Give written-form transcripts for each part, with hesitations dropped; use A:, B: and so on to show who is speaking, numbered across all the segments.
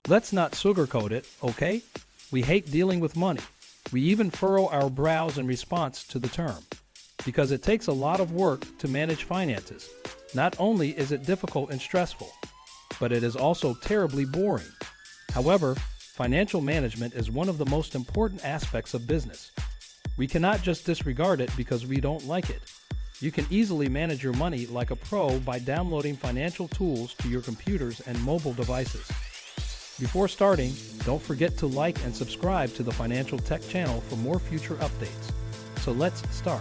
A: Let's not sugarcoat it, okay? We hate dealing with money. We even furrow our brows in response to the term. Because it takes a lot of work to manage finances. Not only is it difficult and stressful, but it is also terribly boring. However, financial management is one of the most important aspects of business. We cannot just disregard it because we don't like it. You can easily manage your money like a pro by downloading financial tools to your computers and mobile devices. Before starting, don't forget to like and subscribe to the Financial Tech channel for more future updates. So let's start.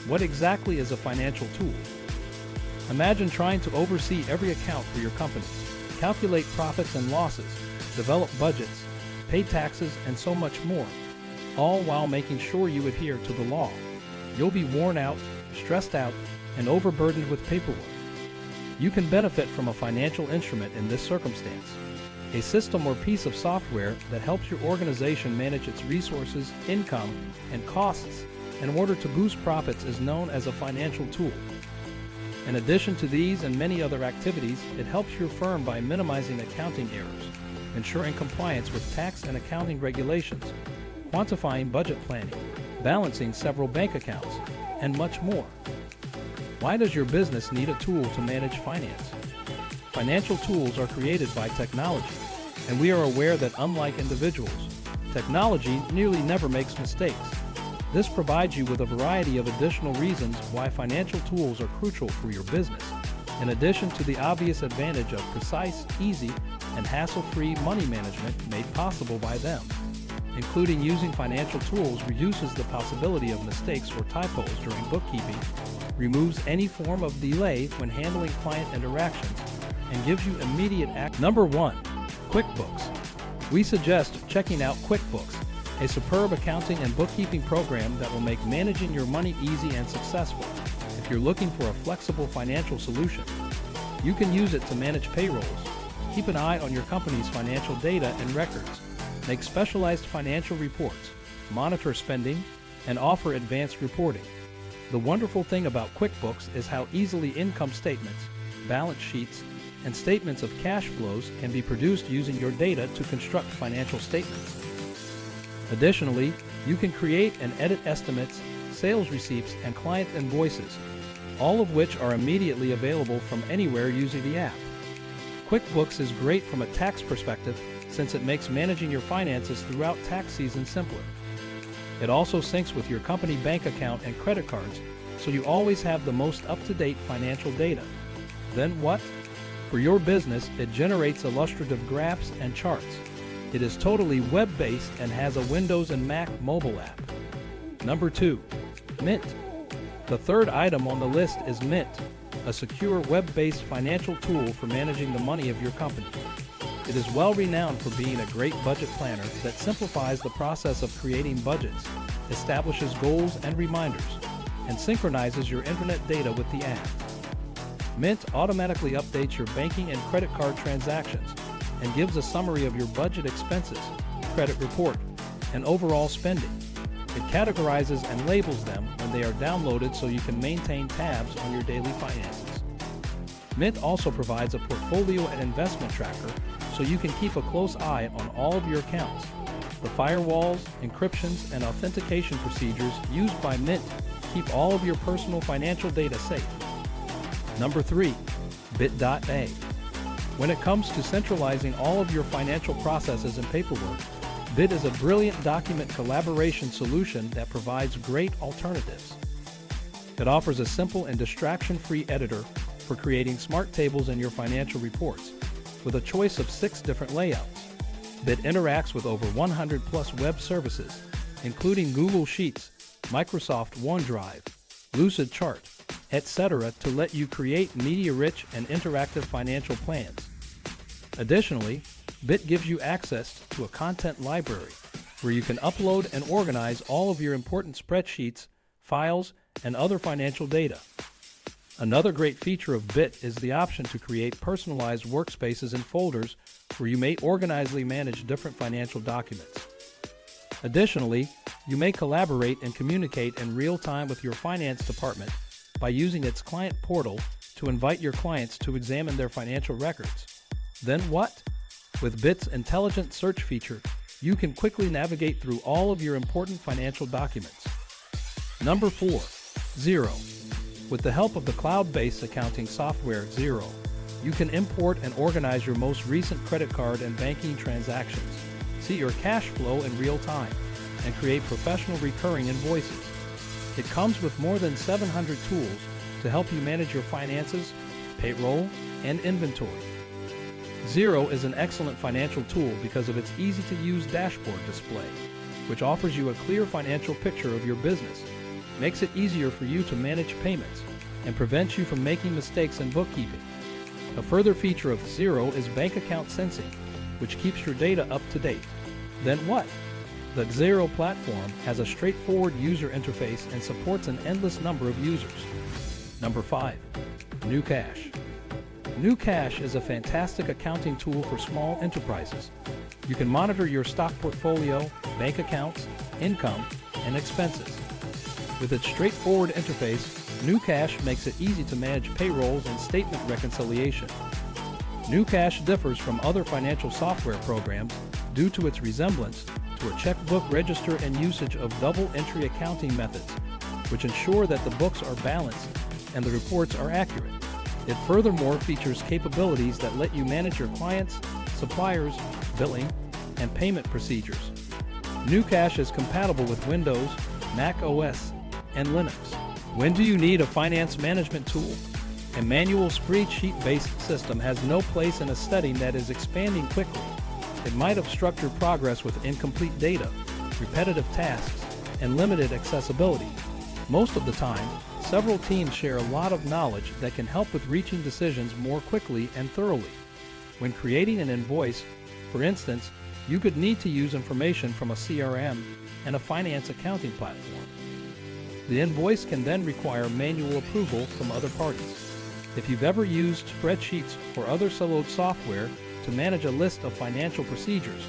A: What exactly is a financial tool? Imagine trying to oversee every account for your company, calculate profits and losses, develop budgets, pay taxes, and so much more, all while making sure you adhere to the law. You'll be worn out, stressed out, and overburdened with paperwork. You can benefit from a financial instrument in this circumstance, a system or piece of software that helps your organization manage its resources, income, and costs in order to boost profits is known as a financial tool. In addition to these and many other activities, it helps your firm by minimizing accounting errors, ensuring compliance with tax and accounting regulations, quantifying budget planning, balancing several bank accounts, and much more. Why does your business need a tool to manage finance? Financial tools are created by technology, and we are aware that unlike individuals, technology nearly never makes mistakes. This provides you with a variety of additional reasons why financial tools are crucial for your business, in addition to the obvious advantage of precise, easy, and hassle-free money management made possible by them. Including using financial tools reduces the possibility of mistakes or typos during bookkeeping, removes any form of delay when handling client interactions, and gives you immediate action. Number 1. QuickBooks. We suggest checking out QuickBooks, a superb accounting and bookkeeping program that will make managing your money easy and successful. If you're looking for a flexible financial solution, you can use it to manage payrolls, keep an eye on your company's financial data and records, make specialized financial reports, monitor spending, and offer advanced reporting. The wonderful thing about QuickBooks is how easily income statements, balance sheets, and statements of cash flows can be produced using your data to construct financial statements. Additionally, you can create and edit estimates, sales receipts, and client invoices, all of which are immediately available from anywhere using the app. QuickBooks is great from a tax perspective since it makes managing your finances throughout tax season simpler. It also syncs with your company bank account and credit cards, so you always have the most up-to-date financial data. Then what? For your business, it generates illustrative graphs and charts. It is totally web-based and has a Windows and Mac mobile app. Number 2. Mint. The third item on the list is Mint, a secure web-based financial tool for managing the money of your company. It is well renowned for being a great budget planner that simplifies the process of creating budgets, establishes goals and reminders, and synchronizes your internet data with the app. Mint automatically updates your banking and credit card transactions and gives a summary of your budget expenses, credit report, and overall spending. It categorizes and labels them when they are downloaded so you can maintain tabs on your daily finances. Mint also provides a portfolio and investment tracker so you can keep a close eye on all of your accounts. The firewalls, encryptions, and authentication procedures used by Mint keep all of your personal financial data safe. Number 3. Bit.a. When it comes to centralizing all of your financial processes and paperwork, Bit is a brilliant document collaboration solution that provides great alternatives. It offers a simple and distraction-free editor for creating smart tables in your financial reports, with a choice of 6 different layouts. Bit interacts with over 100 plus web services, including Google Sheets, Microsoft OneDrive, Lucid Chart, etc., to let you create media-rich and interactive financial plans. Additionally, Bit gives you access to a content library where you can upload and organize all of your important spreadsheets, files, and other financial data. Another great feature of Bit is the option to create personalized workspaces and folders where you may organizedly manage different financial documents. Additionally, you may collaborate and communicate in real time with your finance department by using its client portal to invite your clients to examine their financial records. Then what? With Bit's intelligent search feature, you can quickly navigate through all of your important financial documents. Number 4. Xero. With the help of the cloud-based accounting software Xero, you can import and organize your most recent credit card and banking transactions, see your cash flow in real time, and create professional recurring invoices. It comes with more than 700 tools to help you manage your finances, payroll, and inventory. Xero is an excellent financial tool because of its easy-to-use dashboard display, which offers you a clear financial picture of your business, makes it easier for you to manage payments, and prevents you from making mistakes in bookkeeping. A further feature of Xero is bank account syncing, which keeps your data up to date. Then what? The Xero platform has a straightforward user interface and supports an endless number of users. Number 5. New Cash. New Cash is a fantastic accounting tool for small enterprises. You can monitor your stock portfolio, bank accounts, income, and expenses. With its straightforward interface, New Cash makes it easy to manage payrolls and statement reconciliation. New Cash differs from other financial software programs due to its resemblance to a checkbook register and usage of double-entry accounting methods, which ensure that the books are balanced and the reports are accurate. It furthermore features capabilities that let you manage your clients, suppliers, billing, and payment procedures. New Cash is compatible with Windows, Mac OS, and Linux. When do you need a finance management tool? A manual spreadsheet-based system has no place in a setting that is expanding quickly. It might obstruct your progress with incomplete data, repetitive tasks, and limited accessibility. Most of the time, several teams share a lot of knowledge that can help with reaching decisions more quickly and thoroughly. When creating an invoice, for instance, you could need to use information from a CRM and a finance accounting platform. The invoice can then require manual approval from other parties. If you've ever used spreadsheets or other siloed software to manage a list of financial procedures,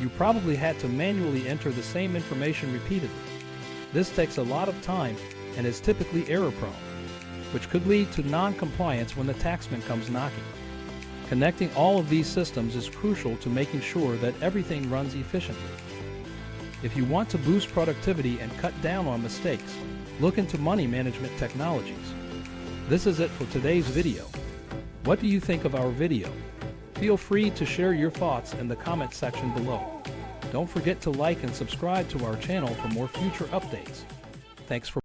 A: you probably had to manually enter the same information repeatedly. This takes a lot of time and is typically error-prone, which could lead to non-compliance when the taxman comes knocking. Connecting all of these systems is crucial to making sure that everything runs efficiently. If you want to boost productivity and cut down on mistakes, look into money management technologies. This is it for today's video. What do you think of our video? Feel free to share your thoughts in the comment section below. Don't forget to like and subscribe to our channel for more future updates. Thanks for